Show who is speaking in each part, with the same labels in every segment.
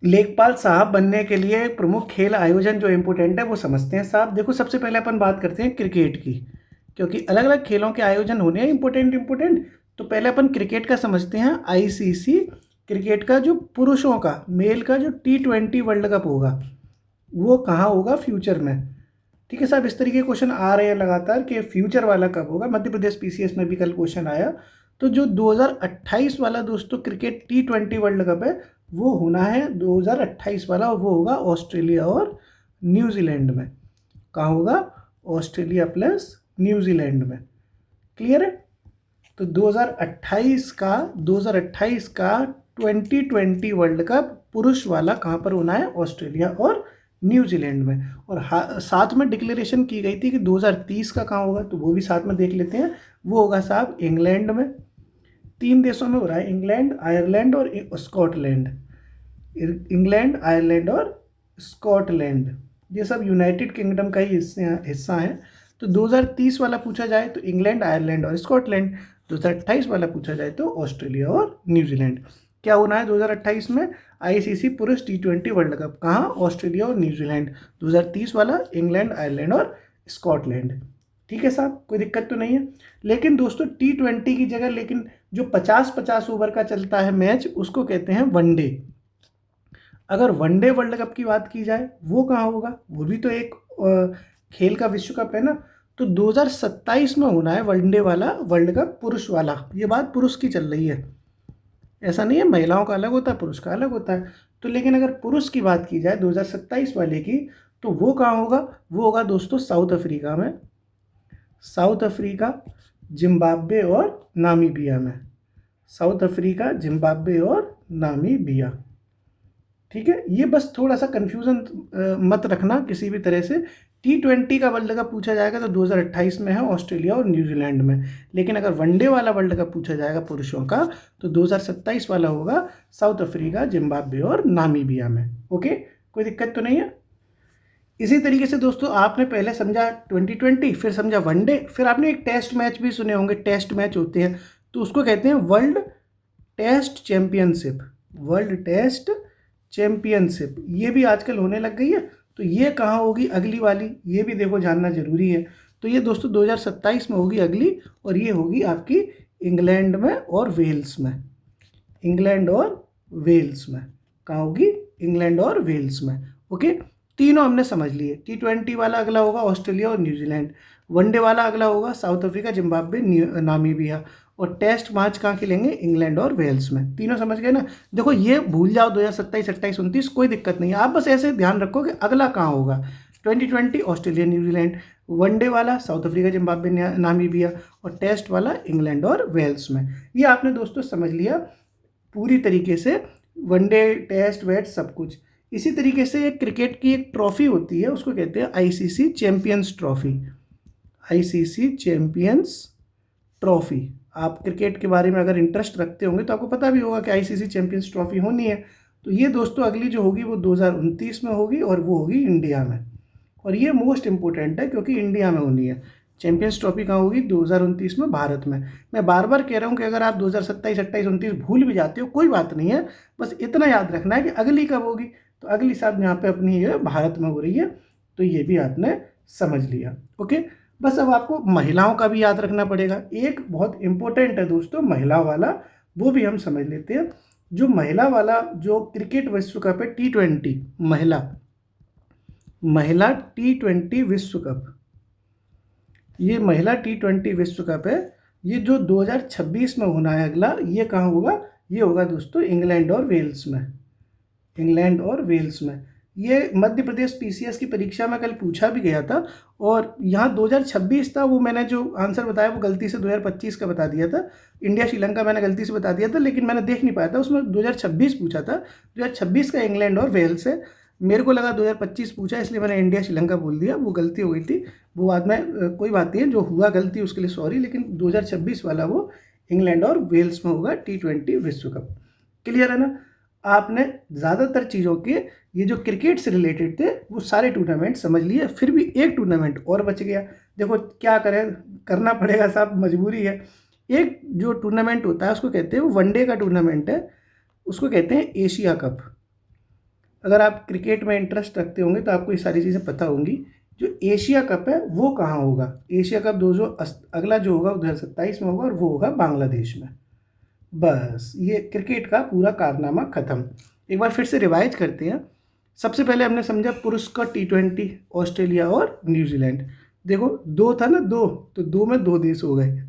Speaker 1: लेखपाल साहब बनने के लिए प्रमुख खेल आयोजन जो इम्पोर्टेंट है वो समझते हैं साहब। देखो सबसे पहले अपन बात करते हैं क्रिकेट की, क्योंकि अलग अलग खेलों के आयोजन होने हैं इम्पोर्टेंट। तो पहले अपन क्रिकेट का समझते हैं। आईसीसी क्रिकेट का जो पुरुषों का मेल का जो T20 वर्ल्ड कप होगा वो कहाँ होगा, फ्यूचर में। ठीक है साहब, इस तरीके के क्वेश्चन आ रहे हैं लगातार कि फ्यूचर वाला कब होगा। मध्य प्रदेश पीसीएस में भी कल क्वेश्चन आया। तो जो 2028 वाला दोस्तों क्रिकेट T20 वर्ल्ड कप है वो होना है 2028 वाला, और वो होगा ऑस्ट्रेलिया और न्यूजीलैंड में। कहाँ होगा, ऑस्ट्रेलिया प्लस न्यूजीलैंड में। क्लियर है। तो 2028 का 2020 वर्ल्ड कप पुरुष वाला कहाँ पर होना है, ऑस्ट्रेलिया और न्यूजीलैंड में। और साथ में डिक्लेरेशन की गई थी कि 2030 का कहाँ होगा, तो वो भी साथ में देख लेते हैं। वो होगा साहब इंग्लैंड में। 3 देशों में हो रहा है, इंग्लैंड, आयरलैंड और स्कॉटलैंड। इंग्लैंड, आयरलैंड और स्कॉटलैंड, ये सब यूनाइटेड किंगडम का ही हिस्सा है। तो 2030 वाला पूछा जाए तो इंग्लैंड, आयरलैंड और स्कॉटलैंड। 2028 वाला पूछा जाए तो ऑस्ट्रेलिया और न्यूजीलैंड। क्या होना है 2028 में, आईसीसी पुरुष T20 वर्ल्ड कप, कहाँ, ऑस्ट्रेलिया और न्यूजीलैंड। 2030 वाला इंग्लैंड, आयरलैंड और स्कॉटलैंड। ठीक है साहब, कोई दिक्कत तो नहीं है। लेकिन दोस्तों T20 की जगह लेकिन जो 50-50 ओवर का चलता है मैच उसको कहते हैं वनडे। अगर वनडे वर्ल्ड कप की बात की जाए वो कहाँ होगा, वो भी तो एक खेल का विश्व कप है ना। तो 2027 में होना है वनडे वाला वर्ल्ड कप, पुरुष वाला। ये बात पुरुष की चल रही है, ऐसा नहीं है महिलाओं का अलग होता है पुरुष का अलग होता है। तो लेकिन अगर पुरुष की बात की जाए 2027 वाले की, तो वो कहाँ होगा, वो होगा दोस्तों साउथ अफ्रीका में। साउथ अफ्रीका, जिम्बाब्वे और नामीबिया में। साउथ अफ्रीका, जिम्बाब्वे और नामीबिया। ठीक है, ये बस थोड़ा सा कन्फ्यूज़न मत रखना किसी भी तरह से। T20 का वर्ल्ड कप पूछा जाएगा तो 2028 में है, ऑस्ट्रेलिया और न्यूजीलैंड में। लेकिन अगर वनडे वाला वर्ल्ड कप पूछा जाएगा पुरुषों का तो 2027 वाला होगा साउथ अफ्रीका, जिम्बाब्वे और नामीबिया में। ओके, कोई दिक्कत तो नहीं है। इसी तरीके से दोस्तों आपने पहले समझा 2020, फिर समझा वनडे, फिर आपने एक टेस्ट मैच भी सुने होंगे। टेस्ट मैच होते हैं तो उसको कहते हैं world test championship. World test championship ये भी आजकल होने लग गई है। तो ये कहाँ होगी अगली वाली, ये भी देखो जानना जरूरी है। तो ये दोस्तों 2027 में होगी अगली, और ये होगी आपकी इंग्लैंड में और वेल्स में। इंग्लैंड और वेल्स में कहाँ होगी, इंग्लैंड और वेल्स में। ओके, तीनों हमने समझ लिए। T20 वाला अगला होगा ऑस्ट्रेलिया और न्यूजीलैंड। वनडे वाला अगला होगा साउथ अफ्रीका, जिम्बाब्वे, नामीबिया। और टेस्ट मैच कहाँ खेलेंगे, इंग्लैंड और वेल्स में। तीनों समझ गए ना। देखो ये भूल जाओ 2027, 28, 29 कोई दिक्कत नहीं है, आप बस ऐसे ध्यान रखो कि अगला कहाँ होगा। 2020 ऑस्ट्रेलिया न्यूजीलैंड, वनडे वाला साउथ अफ्रीका, जिम्बाब्वे, नामीबिया, और टेस्ट वाला इंग्लैंड और वेल्स में। ये आपने दोस्तों समझ लिया पूरी तरीके से, वनडे, टेस्ट, वेट सब कुछ। इसी तरीके से एक क्रिकेट की एक ट्रॉफी होती है उसको कहते हैं ICC champions trophy. ICC champions trophy. आप क्रिकेट के बारे में अगर इंटरेस्ट रखते होंगे तो आपको पता भी होगा कि आईसीसी चैंपियंस ट्रॉफी होनी है। तो ये दोस्तों अगली जो होगी वो 2029 में होगी, और वो होगी इंडिया में। और ये मोस्ट इम्पोर्टेंट है क्योंकि इंडिया में होनी है। चैंपियंस ट्रॉफी कहाँ होगी, 2029 में भारत में। मैं बार बार कह रहा हूँ कि अगर आप 2027, 28, 29 भूल भी जाते हो कोई बात नहीं है, बस इतना याद रखना है कि अगली कब होगी। तो अगली साल यहाँ पे अपनी ये भारत में हो रही है। तो ये भी आपने समझ लिया। ओके, बस अब आपको महिलाओं का भी याद रखना पड़ेगा। एक बहुत इंपॉर्टेंट है दोस्तों महिला वाला, वो भी हम समझ लेते हैं। जो महिला वाला जो क्रिकेट विश्व कप है T20 महिला, महिला T20 विश्व कप, ये महिला T20 विश्व कप है। ये जो 2026 में होना है अगला, ये कहाँ होगा, ये होगा दोस्तों इंग्लैंड और वेल्स में। इंग्लैंड और वेल्स में। ये मध्य प्रदेश पीसीएस की परीक्षा में कल पूछा भी गया था, और यहाँ 2026 था, वो मैंने जो आंसर बताया वो गलती से 2025 का बता दिया था। इंडिया श्रीलंका मैंने गलती से बता दिया था, लेकिन मैंने देख नहीं पाया था, उसमें 2026 पूछा था। 2026 का इंग्लैंड और वेल्स है। मेरे को लगा 2025 पूछा, इसलिए मैंने इंडिया श्रीलंका बोल दिया, वो गलती हो गई थी। वो बाद में कोई बात नहीं है, जो हुआ गलती उसके लिए सॉरी। लेकिन 2026 वाला वो इंग्लैंड और वेल्स में होगा T20 विश्व कप। क्लियर है ना। आपने ज़्यादातर चीज़ों के ये जो क्रिकेट से रिलेटेड थे वो सारे टूर्नामेंट समझ लिए, फिर भी एक टूर्नामेंट और बच गया। देखो क्या करें, करना पड़ेगा साहब, मजबूरी है। एक जो टूर्नामेंट होता है उसको कहते हैं, वो वनडे का टूर्नामेंट है, उसको कहते हैं एशिया कप। अगर आप क्रिकेट में इंटरेस्ट रखते होंगे तो आपको ये सारी चीज़ें पता होंगी। जो एशिया कप है वो कहाँ होगा? एशिया कप अगला जो होगा 2027 में होगा और वो होगा बांग्लादेश में। बस ये क्रिकेट का पूरा कारनामा ख़त्म। एक बार फिर से रिवाइज करते हैं। सबसे पहले हमने समझा पुरुष का T20 ऑस्ट्रेलिया और न्यूजीलैंड। देखो दो था ना, दो, तो दो में दो देश हो गए,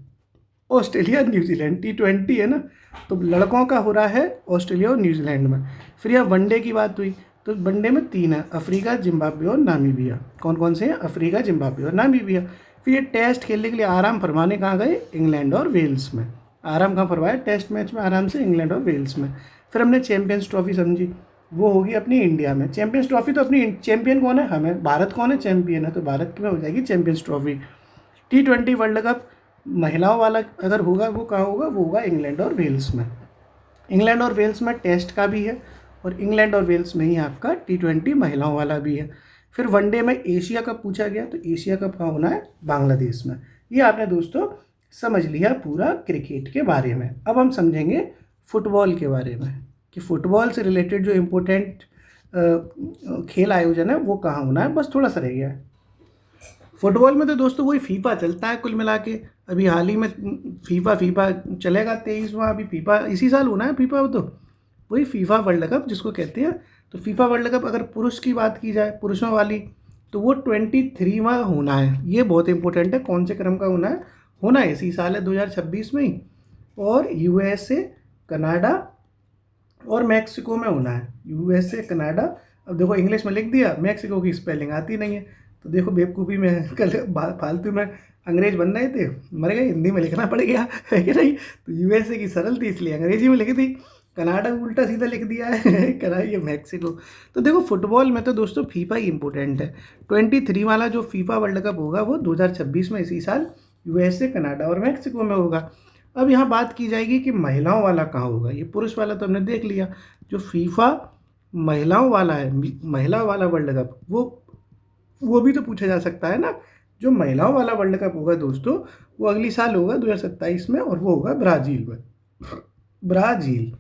Speaker 1: ऑस्ट्रेलिया न्यूजीलैंड। T20 है ना, तो लड़कों का हो रहा है ऑस्ट्रेलिया और न्यूजीलैंड में। फिर यहाँ वनडे की बात हुई तो वनडे में 3 है, अफ्रीका, जिम्बाब्वे और नामीबिया। कौन कौन से हैं? अफ्रीका, जिम्बाब्वे और नामीबिया। फिर ये टेस्ट खेलने के लिए आराम फरमाने कहाँ गए? इंग्लैंड और वेल्स में। आराम कहाँ फरमाया? टेस्ट मैच में आराम से इंग्लैंड और वेल्स में। फिर हमने चैंपियंस ट्रॉफी समझी, वो होगी अपनी इंडिया में। चैंपियंस ट्रॉफी तो अपनी चैंपियन कौन है? हमें। भारत कौन है? चैंपियन है, तो भारत में हो जाएगी champions trophy. T20 world cup महिलाओं वाला अगर होगा वो कहाँ होगा? वो होगा इंग्लैंड और वेल्स में। इंग्लैंड और वेल्स में टेस्ट का भी है और इंग्लैंड और वेल्स में ही आपका T20 महिलाओं वाला भी है। फिर वनडे में एशिया कप पूछा गया, तो एशिया कप कहाँ होना है? बांग्लादेश में। ये आपने दोस्तों समझ लिया पूरा क्रिकेट के बारे में। अब हम समझेंगे फुटबॉल के बारे में कि फुटबॉल से रिलेटेड जो इम्पोर्टेंट खेल आयोजन है वो कहाँ होना है। बस थोड़ा सा रह गया है। फुटबॉल में तो दोस्तों वही फीफा चलता है कुल मिला के। अभी हाल ही में फीफा चलेगा 23वां, अभी फीफा इसी साल होना है फीफा, तो वही फीफा वर्ल्ड कप जिसको कहते हैं। तो फीफा वर्ल्ड कप अगर पुरुष की बात की जाए, पुरुषों वाली, तो वो 23वां होना है। ये बहुत इंपॉर्टेंट है, कौन से क्रम का होना है? होना है इसी साल है 2026 में ही। और USA, कनाडा और मैक्सिको में होना है। USA, Canada. अब देखो इंग्लिश में लिख दिया, मैक्सिको की स्पेलिंग आती नहीं है, तो देखो बेवकूफ़ी में कल फालतू में अंग्रेज बन रहे थे, मर गए, हिंदी में लिखना पड़ गया है कि नहीं। तो USA की सरल थी इसलिए अंग्रेजी में लिखी थी, कनाडा उल्टा सीधा लिख दिया है करा ये मैक्सिको। तो देखो फुटबॉल में तो दोस्तों फीफा ही इंपॉर्टेंट है। 23 वाला जो फीफा वर्ल्ड कप होगा वो 2026 में इसी साल USA, कनाडा और मैक्सिको में होगा। अब यहाँ बात की जाएगी कि महिलाओं वाला कहाँ होगा। ये पुरुष वाला तो हमने देख लिया, जो फीफा महिलाओं वाला है, महिला वाला वर्ल्ड कप, वो भी तो पूछा जा सकता है ना। जो महिलाओं वाला वर्ल्ड कप होगा दोस्तों वो अगली साल होगा 2027 में और वो होगा ब्राज़ील में। ब्राज़ील।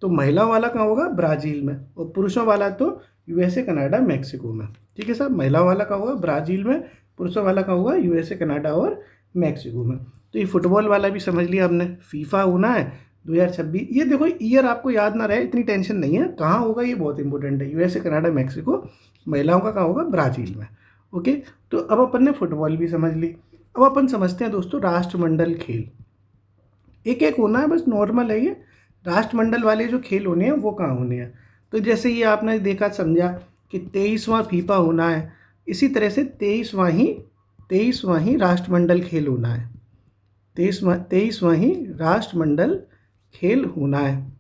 Speaker 1: तो महिलाओं वाला कहाँ होगा? ब्राज़ील में। और पुरुषों वाला तो USA, कनाडा, मैक्सिको में। ठीक है साहब, महिलाओं वाला कहाँ होगा? ब्राज़ील में। पुरुषों वाला कहाँ होगा? USA, कनाडा और मैक्सिको में। तो ये फुटबॉल वाला भी समझ लिया हमने, फीफा होना है 2026। ये देखो ईयर आपको याद ना रहे, इतनी टेंशन नहीं है, कहाँ होगा ये बहुत इंपॉर्टेंट है। USA, Canada, Mexico. महिलाओं का कहाँ होगा? ब्राज़ील में। ओके, तो अब अपन ने फुटबॉल भी समझ ली। अब अपन समझते हैं दोस्तों राष्ट्रमंडल खेल। एक एक होना है, बस नॉर्मल है ये। राष्ट्रमंडल वाले जो खेल होने हैं वो कहाँ होने हैं? तो जैसे ये आपने देखा समझा कि 23वां फीफा होना है, इसी तरह से 23वां ही राष्ट्रमंडल खेल होना है। 23वां ही राष्ट्रमंडल खेल होना है।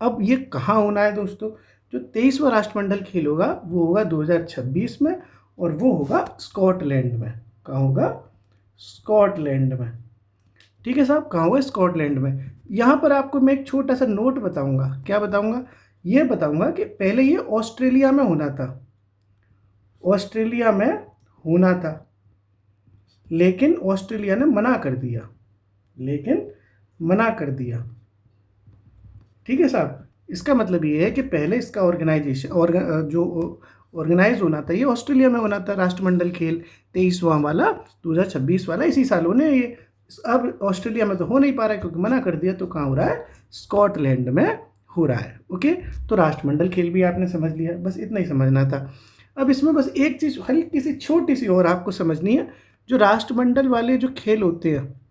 Speaker 1: अब ये कहाँ होना है दोस्तों? जो 23वां राष्ट्रमंडल खेल होगा वो होगा 2026 में और वो होगा स्कॉटलैंड में। कहाँ होगा? स्कॉटलैंड में। ठीक है साहब, कहाँ होगा? स्कॉटलैंड में। यहाँ पर आपको मैं एक छोटा सा नोट बताऊंगा। क्या बताऊंगा? ये बताऊंगा कि पहले ये ऑस्ट्रेलिया में होना था, ऑस्ट्रेलिया में होना था, लेकिन ऑस्ट्रेलिया ने मना कर दिया, ठीक है साहब। इसका मतलब ये है कि पहले इसका ऑर्गेनाइज होना था, ये ऑस्ट्रेलिया में होना था राष्ट्रमंडल खेल 23वां वाला, 2026 वाला इसी साल होने ये। अब ऑस्ट्रेलिया में तो हो नहीं पा रहा है क्योंकि मना कर दिया, तो कहाँ हो रहा है? स्कॉटलैंड में हो रहा है। ओके, तो राष्ट्रमंडल खेल भी आपने समझ लिया, बस इतना ही समझना था। अब इसमें बस एक चीज़ हल्की सी छोटी सी और आपको समझनी है, जो राष्ट्रमंडल वाले जो खेल होते हैं।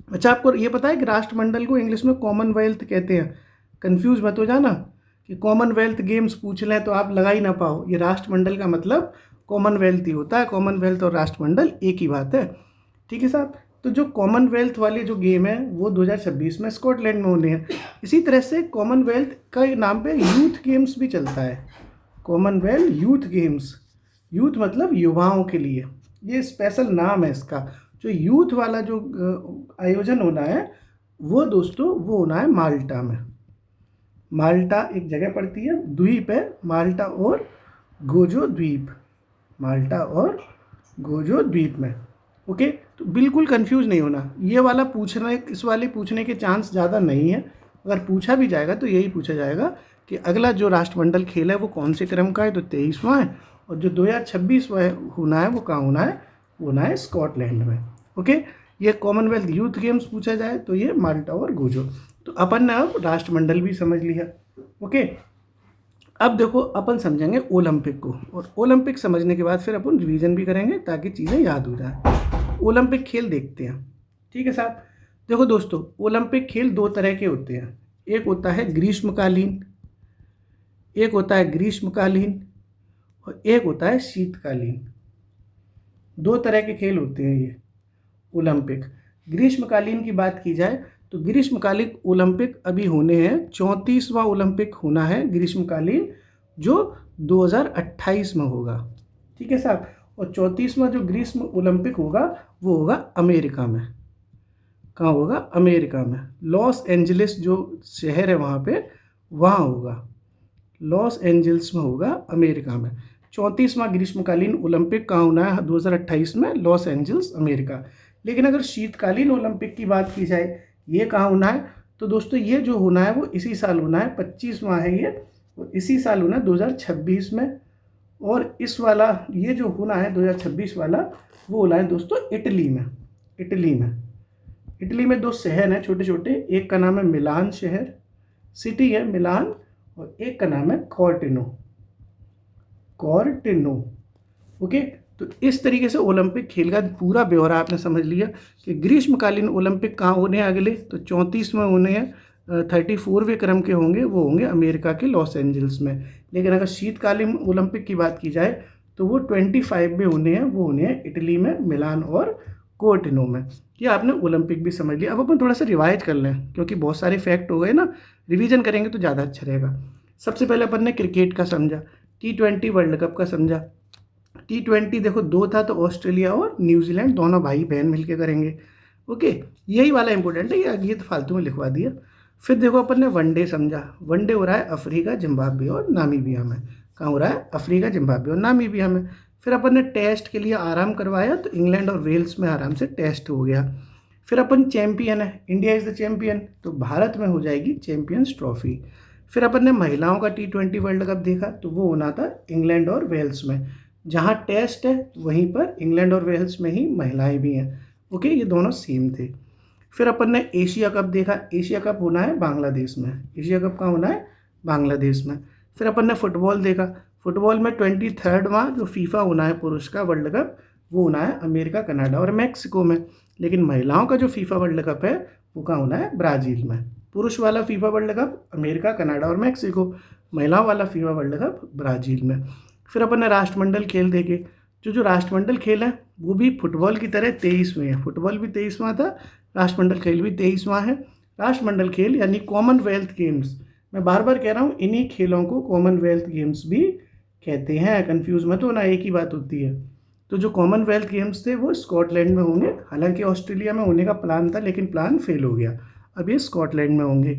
Speaker 1: अच्छा, आपको ये पता है कि राष्ट्रमंडल को इंग्लिश में कॉमनवेल्थ कहते हैं। कंफ्यूज मत हो जाना कि कॉमनवेल्थ गेम्स पूछ लें तो आप लगा ही ना पाओ। ये राष्ट्रमंडल का मतलब कॉमनवेल्थ ही होता है। कॉमनवेल्थ और राष्ट्रमंडल एक ही बात है। ठीक है साहब, तो जो कॉमनवेल्थ वाले जो गेम है वो 2026 में स्कॉटलैंड में होने हैं। इसी तरह से कॉमनवेल्थ का नाम पे यूथ गेम्स भी चलता है, कॉमनवेल्थ यूथ गेम्स। यूथ मतलब युवाओं के लिए, ये स्पेशल नाम है इसका। जो यूथ वाला जो आयोजन होना है वो दोस्तों वो होना है माल्टा में। माल्टा एक जगह पड़ती है, द्वीप है, माल्टा और गोजो द्वीप, माल्टा और गोजो द्वीप में। ओके, तो बिल्कुल कंफ्यूज नहीं होना। ये वाला इस वाले पूछने के चांस ज़्यादा नहीं है। अगर पूछा भी जाएगा तो यही पूछा जाएगा कि अगला जो राष्ट्रमंडल खेल है वो कौन से क्रम का है, तो 23वां है, और जो 2026 होना है वो कहाँ होना है, वो होना है स्कॉटलैंड में। ओके, ये कॉमनवेल्थ यूथ गेम्स पूछा जाए तो ये माल्टा और गोजो। तो अपन ने अब राष्ट्रमंडल भी समझ लिया। ओके, अब देखो अपन समझेंगे ओलंपिक को, और ओलंपिक समझने के बाद फिर अपन रिवीजन भी करेंगे ताकि चीज़ें याद हो जाए। ओलंपिक खेल देखते हैं, ठीक है साहब। देखो दोस्तों, ओलंपिक खेल दो तरह के होते हैं, एक होता है ग्रीष्मकालीन, एक होता है ग्रीष्मकालीन और एक होता है शीतकालीन। दो तरह के खेल होते हैं ये ओलंपिक। ग्रीष्मकालीन की बात की जाए तो ग्रीष्मकालीन ओलंपिक अभी होने हैं, 34वां ओलंपिक होना है ग्रीष्मकालीन, जो 2028 में होगा, ठीक है साहब। और 34वां जो ग्रीष्म ओलंपिक होगा वो होगा अमेरिका में। कहाँ होगा, अमेरिका में। लॉस एंजलिस जो शहर है वहाँ पे, वहाँ होगा, लॉस एंजल्स में होगा, अमेरिका में। 34वां ग्रीष्मकालीन ओलंपिक कहाँ होना है, 2028 में, लॉस एंजल्स, अमेरिका। लेकिन अगर शीतकालीन ओलंपिक की बात की जाए, ये कहाँ होना है, तो दोस्तों ये जो होना है वो इसी साल होना है, 25वां है ये, और इसी साल होना है 2026 में। और इस वाला ये जो होना है 2026 वाला, वो होना है दोस्तों इटली में। इटली में दो शहर हैं छोटे छोटे, एक का नाम है मिलान शहर, सिटी है मिलान, और एक का नाम है कॉर्टिनो। ओके, तो इस तरीके से ओलंपिक खेल का पूरा ब्यौरा आपने समझ लिया कि ग्रीष्मकालीन ओलंपिक कहाँ होने हैं अगले, तो 34 में होने हैं, 34वें क्रम के होंगे, वो होंगे अमेरिका के लॉस एंजल्स में। लेकिन अगर शीतकालीन ओलंपिक की बात की जाए तो वो 25 में होने हैं, वो होने हैं इटली में, मिलान और कोर्टिनो में। ये आपने ओलंपिक भी समझ लिया। अब अपन थोड़ा सा रिवाइज कर लें, क्योंकि बहुत सारे फैक्ट हो गए ना, रिवीजन करेंगे तो ज़्यादा अच्छा रहेगा। सबसे पहले अपन ने क्रिकेट का समझा, T20 वर्ल्ड कप का समझा। T20 देखो दो था, तो ऑस्ट्रेलिया और न्यूजीलैंड दोनों भाई बहन मिलके करेंगे। ओके, यही वाला इंपॉर्टेंट है, ये तो फालतू में लिखवा दिया। फिर देखो अपन ने वनडे समझा, वनडे हो रहा है अफ्रीका, जिम्बाब्वे और नामीबिया में। कहाँ हो रहा है, अफ्रीका, जिम्बाब्वे और नामीबिया में। फिर अपन ने टेस्ट के लिए आराम करवाया, तो इंग्लैंड और वेल्स में आराम से टेस्ट हो गया। फिर अपन चैंपियन है, इंडिया इज़ द चैंपियन, तो भारत में हो जाएगी चैंपियंस ट्रॉफी। फिर अपन ने महिलाओं का T20 वर्ल्ड कप देखा, तो वो होना था इंग्लैंड और वेल्स में। जहाँ टेस्ट है वहीं पर इंग्लैंड और वेल्स में ही महिलाएं भी हैं। ओके, ये दोनों सेम थे। फिर अपन ने एशिया कप देखा, एशिया कप होना है बांग्लादेश में। एशिया कप कहाँ होना है, बांग्लादेश में। फिर अपन ने फुटबॉल देखा, फुटबॉल में 23वां जो फीफा होना है पुरुष का वर्ल्ड कप, वो होना है अमेरिका, कनाडा और मैक्सिको में। लेकिन महिलाओं का जो फीफा वर्ल्ड कप है वो कहाँ होना है, ब्राज़ील में। पुरुष वाला FIFA world cup America, Canada और मैक्सिको, महिलाओं वाला फीफा वर्ल्ड कप ब्राज़ील में। फिर अपन ने राष्ट्रमंडल खेल देखे, जो राष्ट्रमंडल खेल है वो भी फुटबॉल की तरह 23वें है। फुटबॉल भी 23वां था, राष्ट्रमंडल खेल भी 23वां है। राष्ट्रमंडल खेल यानी कॉमनवेल्थ गेम्स, मैं बार बार कह रहा हूँ, इन्हीं खेलों को कॉमनवेल्थ गेम्स भी कहते हैं, कंफ्यूज मत होना, एक ही बात होती है। तो जो कॉमनवेल्थ गेम्स थे वो स्कॉटलैंड में होंगे, हालांकि ऑस्ट्रेलिया में होने का प्लान था लेकिन प्लान फेल हो गया, अब ये स्कॉटलैंड में होंगे।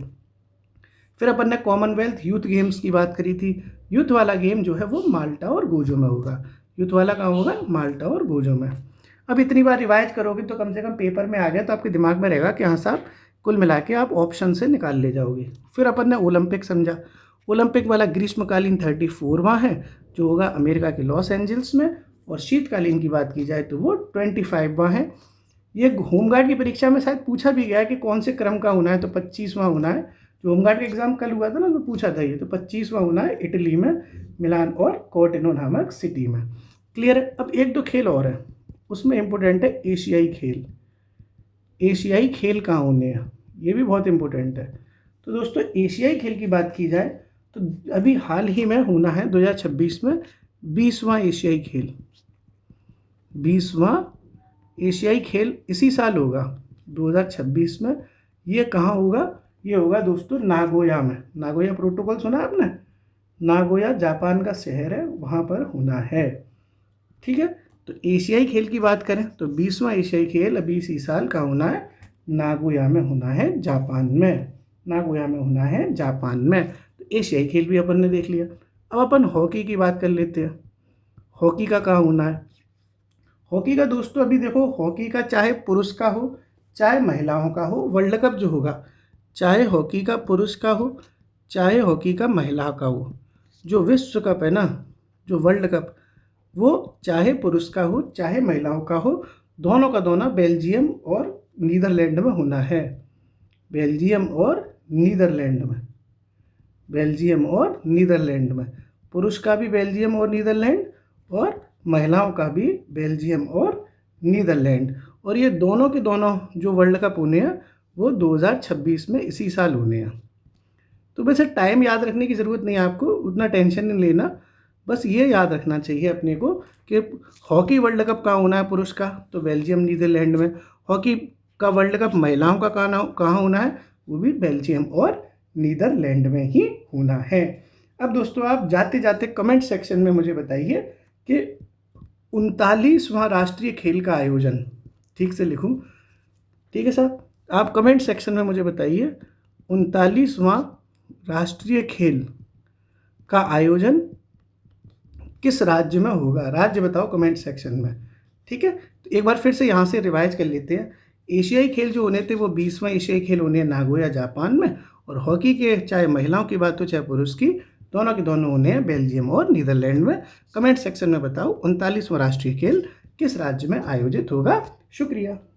Speaker 1: फिर अपन ने कॉमनवेल्थ यूथ गेम्स की बात करी थी, यूथ वाला गेम जो है वो माल्टा और गोजो में होगा। यूथ वाला कहाँ होगा, माल्टा और गोजो में। अब इतनी बार रिवाइज करोगे तो कम से कम पेपर में आ गया तो आपके दिमाग में रहेगा कि हाँ साहब, कुल मिला के आप ऑप्शन से निकाल ले जाओगे। फिर अपन ने ओलंपिक समझा, ओलंपिक वाला ग्रीष्मकालीन 34वां है, जो होगा अमेरिका के लॉस एंजल्स में। और शीतकालीन की बात की जाए तो वो 25वां है। ये होमगार्ड की परीक्षा में शायद पूछा भी गया है कि कौन से क्रम का होना है, तो 25वां होना है। जो होमगार्ड का एग्जाम कल हुआ था ना, तो पूछा था ये, तो 25वां होना है, इटली में, मिलान और कोर्टिनो नामक सिटी में। क्लियर है। अब एक दो खेल और है, उसमें इंपॉर्टेंट है एशियाई खेल। एशियाई खेल कहाँ होने हैं, ये भी बहुत इंपॉर्टेंट है। तो दोस्तों एशियाई खेल की बात की जाए तो अभी हाल ही में होना है 2026 में 20वां एशियाई खेल। 20वां एशियाई खेल इसी साल होगा 2026 में। ये कहाँ होगा, ये होगा दोस्तों नागोया में। नागोया प्रोटोकॉल सुना है आपने, नागोया जापान का शहर है, वहाँ पर होना है। ठीक है, तो एशियाई खेल की बात करें तो 20वां एशियाई खेल अभी इसी साल का होना है, नागोया में होना है, जापान में। नागोया में होना है, जापान में। तो एशियाई खेल भी अपन ने देख लिया। अब अपन हॉकी की बात कर लेते हैं। हॉकी का कहाँ होना है, हॉकी का दोस्तों अभी देखो, हॉकी का चाहे पुरुष का हो चाहे महिलाओं का हो, वर्ल्ड कप जो होगा, चाहे हॉकी का पुरुष का हो चाहे हॉकी का महिला का हो, जो विश्व कप है ना, जो वर्ल्ड कप, वो चाहे पुरुष का हो चाहे महिलाओं का हो, दोनों का दोनों बेल्जियम और नीदरलैंड में होना है। बेल्जियम और नीदरलैंड में, बेल्जियम और नीदरलैंड में, पुरुष का भी बेल्जियम और नीदरलैंड और महिलाओं का भी बेल्जियम और नीदरलैंड। और ये दोनों के दोनों जो वर्ल्ड कप होने हैं वो 2026 में इसी साल होने हैं। तो वैसे टाइम याद रखने की ज़रूरत नहीं है आपको, उतना टेंशन नहीं लेना। बस ये याद रखना चाहिए अपने को कि हॉकी वर्ल्ड कप कहाँ होना है पुरुष का, तो बेल्जियम नीदरलैंड में। हॉकी का वर्ल्ड कप महिलाओं का कहाँ होना है, वो भी बेल्जियम और नीदरलैंड में ही होना है। अब दोस्तों आप जाते जाते कमेंट सेक्शन में मुझे बताइए कि 39वां राष्ट्रीय खेल का आयोजन, ठीक से लिखूं, ठीक है साहब, आप कमेंट सेक्शन में मुझे बताइए 39वां राष्ट्रीय खेल का आयोजन किस राज्य में होगा। राज्य बताओ कमेंट सेक्शन में, ठीक है। तो एक बार फिर से यहाँ से रिवाइज कर लेते हैं। एशियाई खेल जो होने थे वो 20वां एशियाई खेल होने हैं नागोया जापान में, और हॉकी के चाहे महिलाओं की बात हो चाहे पुरुष की, दोनों के दोनों होने हैं बेल्जियम और नीदरलैंड में। कमेंट सेक्शन में बताओ 39वां राष्ट्रीय खेल किस राज्य में आयोजित होगा। शुक्रिया।